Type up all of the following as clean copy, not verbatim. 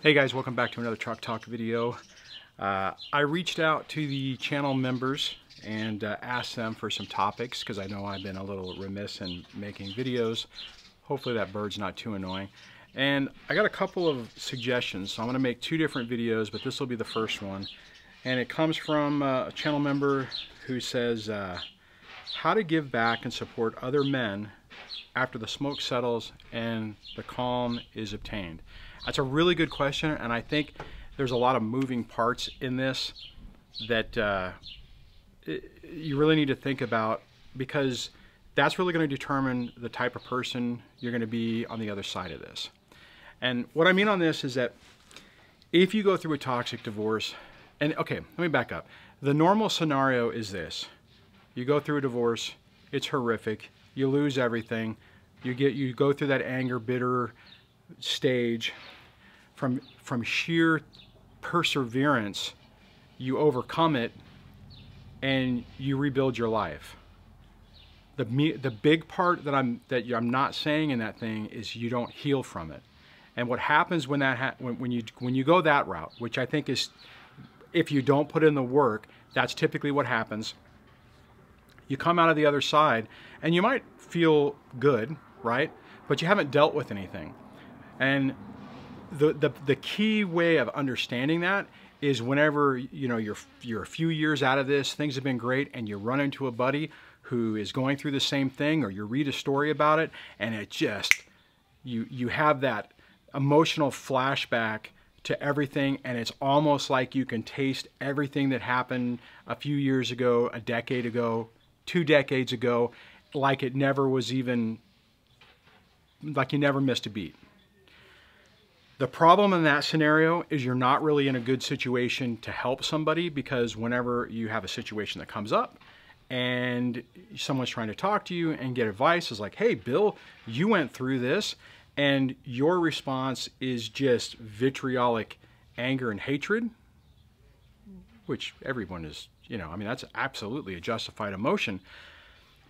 Hey guys, welcome back to another Truck Talk video. I reached out to the channel members and asked them for some topics because I know I've been a little remiss in making videos. Hopefully that bird's not too annoying. And I got a couple of suggestions, so I'm going to make two different videos, but this will be the first one. And it comes from a channel member who says, how to give back and support other men after the smoke settles and the calm is obtained. That's a really good question, and I think there's a lot of moving parts in this that you really need to think about, because that's really going to determine the type of person you're going to be on the other side of this. And what I mean on this is that if you go through a toxic divorce, and okay, let me back up. The normal scenario is this. You go through a divorce, it's horrific, you lose everything, you go through that anger, bitter stage. From sheer perseverance, you overcome it and you rebuild your life. The big part that I'm not saying in that thing is you don't heal from it. And what happens when you go that route, which I think is, if you don't put in the work, that's typically what happens. You come out of the other side and you might feel good, right? But you haven't dealt with anything. And the key way of understanding that is whenever you're a few years out of this, things have been great, and you run into a buddy who is going through the same thing, or you read a story about it, and it just you have that emotional flashback to everything, and it's almost like you can taste everything that happened a few years ago, a decade ago, 2 decades ago, like it never was even, like you never missed a beat. The problem in that scenario is you're not really in a good situation to help somebody, because whenever you have a situation that comes up and someone's trying to talk to you and get advice, is like, hey, Bill, you went through this, and your response is just vitriolic anger and hatred, which everyone is, I mean, that's absolutely a justified emotion,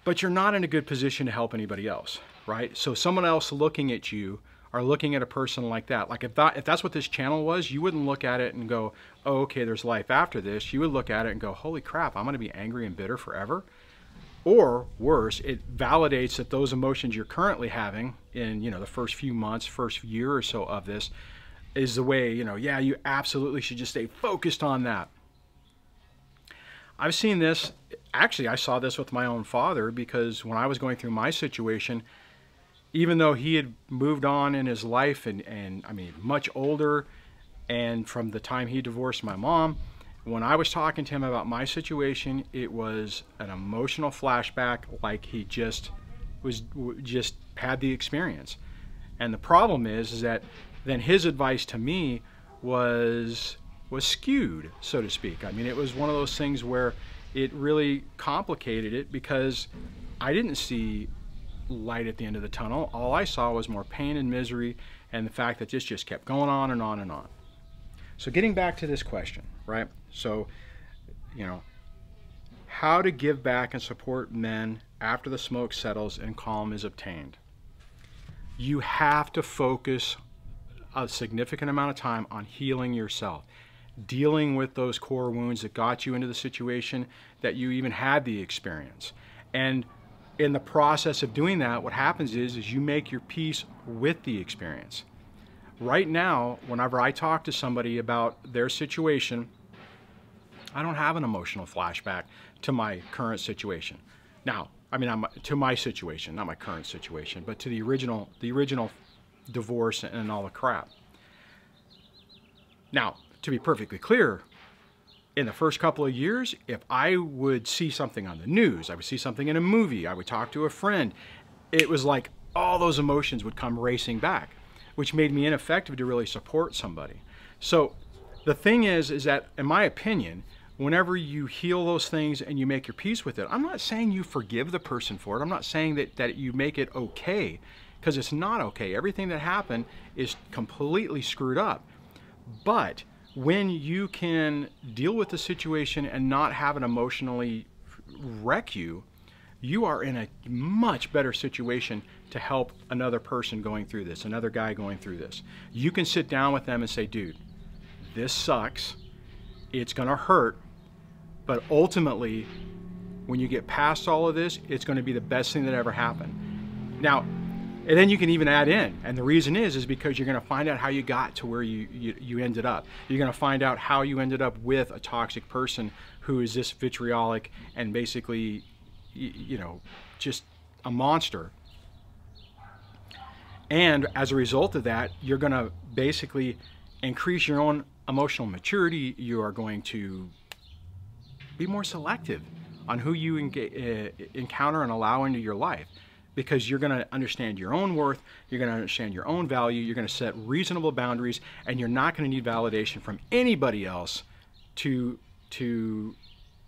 but you're not in a good position to help anybody else, right? So someone else looking at you, are looking at a person like that. Like if that's what this channel was, you wouldn't look at it and go, oh, okay, there's life after this. You would look at it and go, holy crap, I'm gonna be angry and bitter forever. Or worse, it validates that those emotions you're currently having in the first few months, first year or so of this, is the way, yeah, you absolutely should just stay focused on that. I've seen this, actually I saw this with my own father, because when I was going through my situation, even though he had moved on in his life and I mean, much older, and from the time he divorced my mom, when I was talking to him about my situation, it was an emotional flashback, like he just had the experience. And the problem is that then his advice to me was skewed, so to speak. I mean, it was one of those things where it really complicated it, because I didn't see light at the end of the tunnel. All I saw was more pain and misery, and the fact that this just kept going on and on and on. So getting back to this question, right? So, how to give back and support men after the smoke settles and calm is obtained. You have to focus a significant amount of time on healing yourself, dealing with those core wounds that got you into the situation that you even had the experience. And in the process of doing that, what happens is you make your peace with the experience. Right now, whenever I talk to somebody about their situation, I don't have an emotional flashback to my current situation. Now, I mean, to my situation, not my current situation, but to the original divorce and all the crap. Now, to be perfectly clear, in the first couple of years, if I would see something on the news, I would see something in a movie, I would talk to a friend, it was like all those emotions would come racing back, which made me ineffective to really support somebody. So the thing is that, in my opinion, whenever you heal those things and you make your peace with it, I'm not saying you forgive the person for it. I'm not saying that you make it okay, because it's not okay. Everything that happened is completely screwed up. But when you can deal with the situation and not have it emotionally wreck you, you are in a much better situation to help another person going through this, another guy going through this. You can sit down with them and say, dude, this sucks. It's gonna hurt, but ultimately, when you get past all of this, it's gonna be the best thing that ever happened. Now, and then you can even add in, and the reason is because you're gonna find out how you got to where you ended up. You're gonna find out how you ended up with a toxic person who is this vitriolic and basically, you know, just a monster. And as a result of that, you're gonna basically increase your own emotional maturity. You are going to be more selective on who you encounter and allow into your life, because you're going to understand your own worth, you're going to understand your own value, you're going to set reasonable boundaries, and you're not going to need validation from anybody else to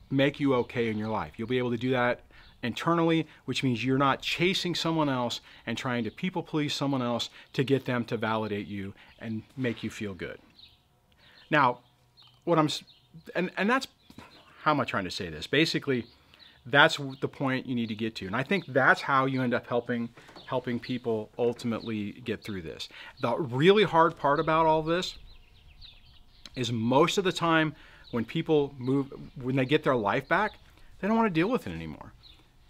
make you okay in your life. You'll be able to do that internally, which means you're not chasing someone else and trying to people please someone else to get them to validate you and make you feel good. Now, and that's, how am I trying to say this? Basically, that's the point you need to get to. And I think that's how you end up helping people ultimately get through this. The really hard part about all this is most of the time when people when they get their life back, they don't want to deal with it anymore.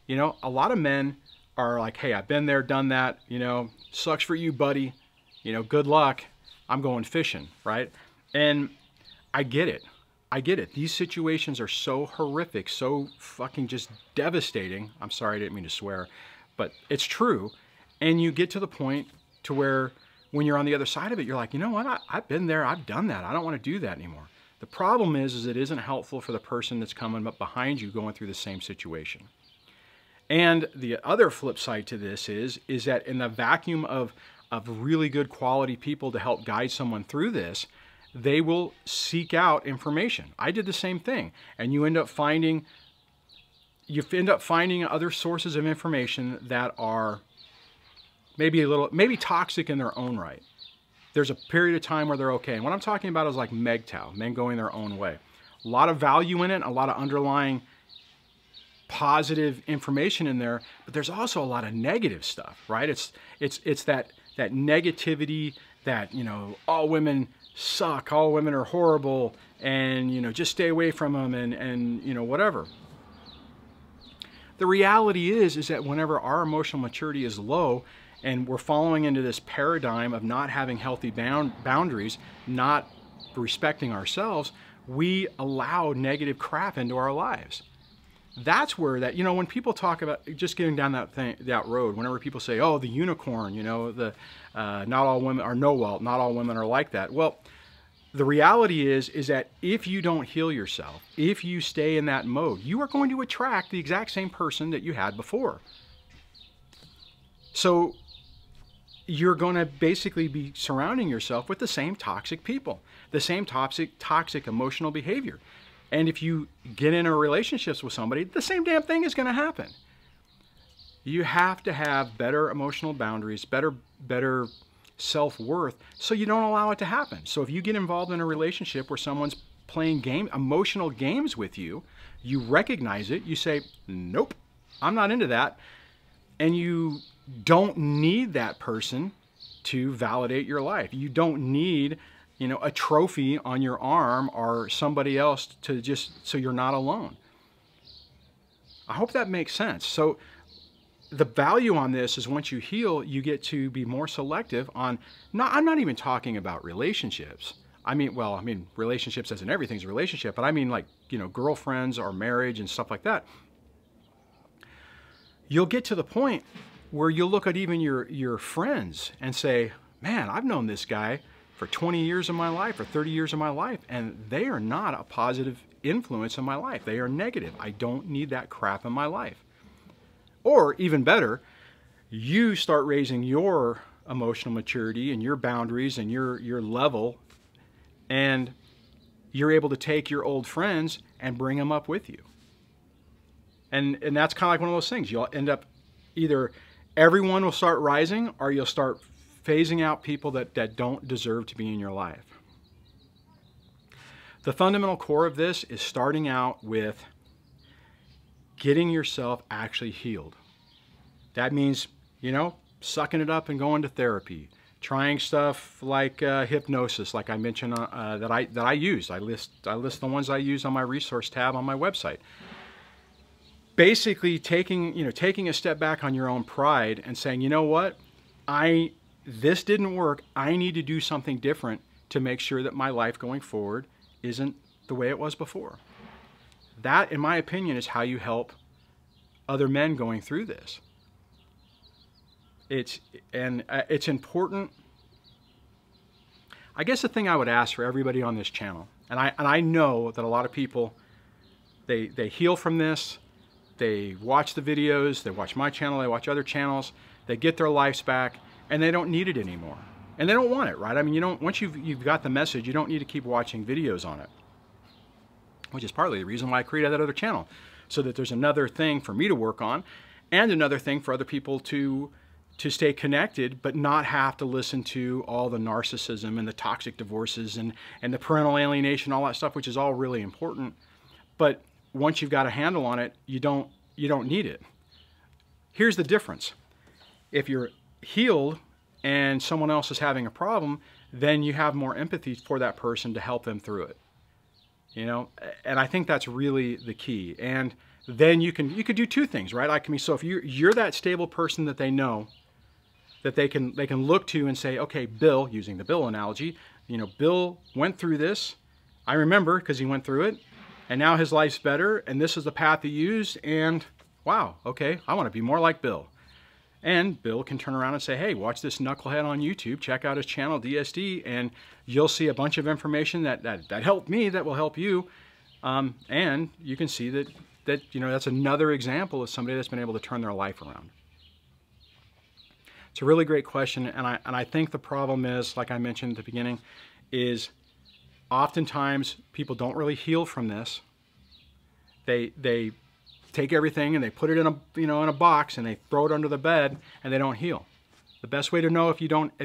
You know, a lot of men are like, hey, I've been there, done that, you know, sucks for you, buddy. You know, good luck. I'm going fishing, right? And I get it. I get it. These situations are so horrific, so fucking just devastating. I'm sorry, I didn't mean to swear, but it's true. And you get to the point to where when you're on the other side of it, you're like, you know what? I've been there. I've done that. I don't want to do that anymore. The problem is it isn't helpful for the person that's coming up behind you going through the same situation. And the other flip side to this is that in the vacuum of really good quality people to help guide someone through this, they will seek out information. I did the same thing. And you end up finding other sources of information that are maybe toxic in their own right. There's a period of time where they're okay. And what I'm talking about is like MGTOW, men going their own way. A lot of value in it, a lot of underlying positive information in there, but there's also a lot of negative stuff, right? It's that negativity that, you know, all women suck, all women are horrible, and, you know, just stay away from them, and you know, whatever. The reality is that whenever our emotional maturity is low and we're following into this paradigm of not having healthy boundaries, not respecting ourselves, we allow negative crap into our lives. That's where that, you know, when people talk about just getting down that road, whenever people say, oh, the unicorn, you know, not all women are, not all women are like that. Well, the reality is that if you don't heal yourself, if you stay in that mode, you are going to attract the exact same person that you had before. So you're going to basically be surrounding yourself with the same toxic people, the same toxic emotional behavior. And if you get into relationships with somebody, the same damn thing is going to happen. You have to have better emotional boundaries, better self-worth, so you don't allow it to happen. So if you get involved in a relationship where someone's playing emotional games with you, you recognize it, you say, nope, I'm not into that. And you don't need that person to validate your life. You don't need, you know, a trophy on your arm or somebody else to just so you're not alone. I hope that makes sense. So the value on this is once you heal, you get to be more selective on, I'm not even talking about relationships. I mean, relationships as in everything's a relationship, but I mean like, you know, girlfriends or marriage and stuff like that. You'll get to the point where you'll look at even your friends and say, man, I've known this guy for 20 years of my life or 30 years of my life, and they are not a positive influence in my life. They are negative. I don't need that crap in my life. Or even better, you start raising your emotional maturity and your boundaries and your level, and you're able to take your old friends and bring them up with you. And that's kind of like one of those things. You'll end up either everyone will start rising, or you'll start phasing out people that don't deserve to be in your life. The fundamental core of this is starting out with getting yourself actually healed. That means, you know, sucking it up and going to therapy, trying stuff like hypnosis, like I mentioned that I use. I list the ones I use on my resource tab on my website. Basically, taking a step back on your own pride and saying, you know what, this didn't work. I need to do something different to make sure that my life going forward isn't the way it was before. That, in my opinion, is how you help other men going through this. It's important. I guess the thing I would ask for everybody on this channel, and I know that a lot of people, they heal from this, they watch the videos, they watch my channel, they watch other channels, they get their lives back, and they don't need it anymore. And they don't want it, right? I mean, once you've got the message, you don't need to keep watching videos on it. Which is partly the reason why I created that other channel, so that there's another thing for me to work on, and another thing for other people to stay connected, but not have to listen to all the narcissism and the toxic divorces and the parental alienation, all that stuff, which is all really important. But once you've got a handle on it, you don't need it. Here's the difference. If you're healed and someone else is having a problem, then you have more empathy for that person to help them through it. You know, and I think that's really the key. And then you could do two things, right? So if you're that stable person that they know, that they can look to and say, okay, Bill, using the Bill analogy, you know, Bill went through this. I remember because he went through it, and now his life's better, and this is the path he used, and wow, okay, I want to be more like Bill. And Bill can turn around and say, hey, watch this knucklehead on YouTube, check out his channel, DSD, and you'll see a bunch of information that helped me, that will help you. And you can see that you know, that's another example of somebody that's been able to turn their life around. It's a really great question, and I think the problem is, like I mentioned at the beginning, is oftentimes people don't really heal from this. They take everything and they put it in a box and they throw it under the bed, and they don't heal. The best way to know if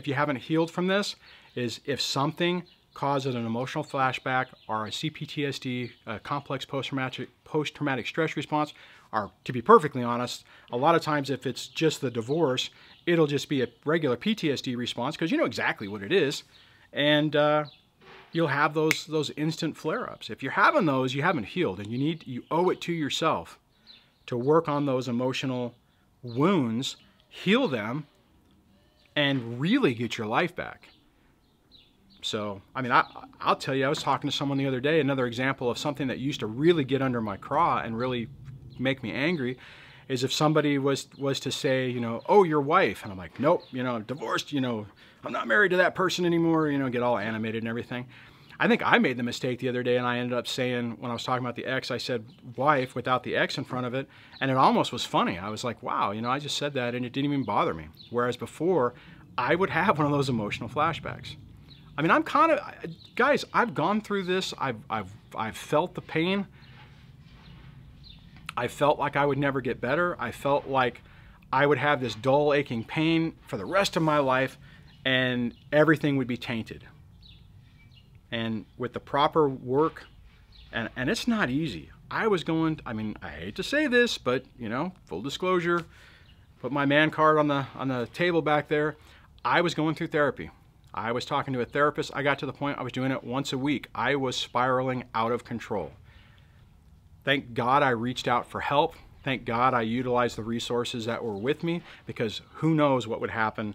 you haven't healed from this is if something causes an emotional flashback or a CPTSD, a complex post-traumatic stress response, or to be perfectly honest, a lot of times if it's just the divorce, it'll just be a regular PTSD response because you know exactly what it is, and you'll have those instant flare-ups. If you're having those, you haven't healed, and you owe it to yourself to work on those emotional wounds, heal them, and really get your life back. So, I mean, I'll tell you, I was talking to someone the other day, another example of something that used to really get under my craw and really make me angry, is if somebody was to say, you know, oh, your wife, and I'm like, nope, you know, divorced, you know, I'm not married to that person anymore, you know, get all animated and everything. I think I made the mistake the other day, and I ended up saying, when I was talking about the ex, I said wife without the ex in front of it, and it almost was funny. I was like, wow, you know, I just said that and it didn't even bother me. Whereas before, I would have one of those emotional flashbacks. I mean, I'm kind of, guys, I've gone through this. I've felt the pain. I felt like I would never get better. I felt like I would have this dull, aching pain for the rest of my life, and everything would be tainted. And with the proper work, and it's not easy. I mean, I hate to say this, but, you know, full disclosure, put my man card on the table back there. I was going through therapy. I was talking to a therapist. I got to the point I was doing it once a week. I was spiraling out of control. Thank God I reached out for help. Thank God I utilized the resources that were with me, because who knows what would have happened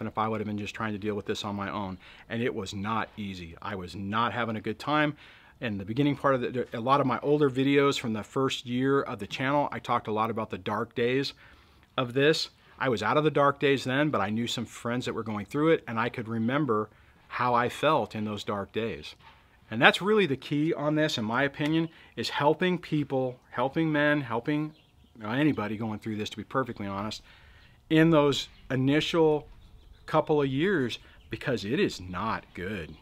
if I would have been just trying to deal with this on my own. And it was not easy. I was not having a good time. In the beginning part of a lot of my older videos from the first year of the channel, I talked a lot about the dark days of this. I was out of the dark days then, but I knew some friends that were going through it, and I could remember how I felt in those dark days. And that's really the key on this, in my opinion, is helping people, helping men, helping anybody going through this, to be perfectly honest, in those initial couple of years, because it is not good.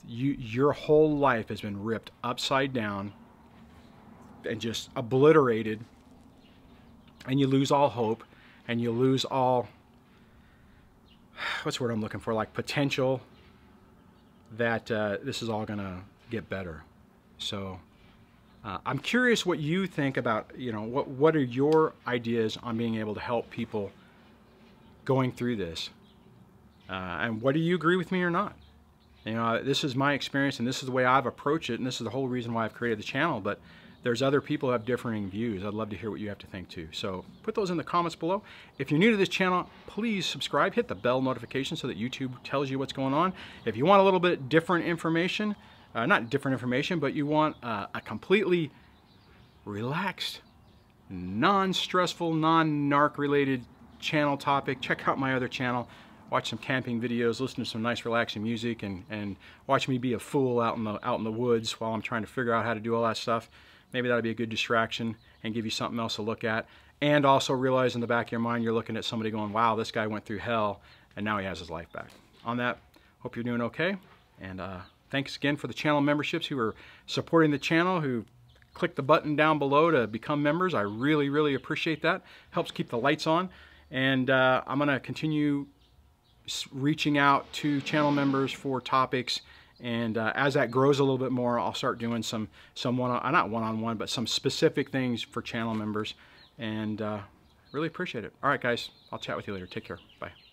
Your whole life has been ripped upside down and just obliterated, and you lose all hope, and you lose all, what's the word I'm looking for, like potential that this is all gonna get better. So I'm curious what you think about, what are your ideas on being able to help people going through this? And what do you agree with me or not? This is my experience, and this is the way I've approached it, and this is the whole reason why I've created the channel, but there's other people who have differing views. I'd love to hear what you have to think too. So put those in the comments below. If you're new to this channel, please subscribe, hit the bell notification so that YouTube tells you what's going on. If you want a little bit different information, not different information, but you want a completely relaxed, non-stressful, non-narc related channel topic, check out my other channel. Watch some camping videos, listen to some nice relaxing music, and watch me be a fool out in the woods while I'm trying to figure out how to do all that stuff. Maybe that'll be a good distraction and give you something else to look at. And also realize in the back of your mind you're looking at somebody going, wow, this guy went through hell and now he has his life back. On that, hope you're doing okay. And thanks again for the channel memberships who are supporting the channel, who click the button down below to become members. I really, really appreciate that. Helps keep the lights on. And I'm going to continue reaching out to channel members for topics, and as that grows a little bit more, I'll start doing some not one-on-one, but some specific things for channel members, and really appreciate it. All right, guys, I'll chat with you later. Take care. Bye.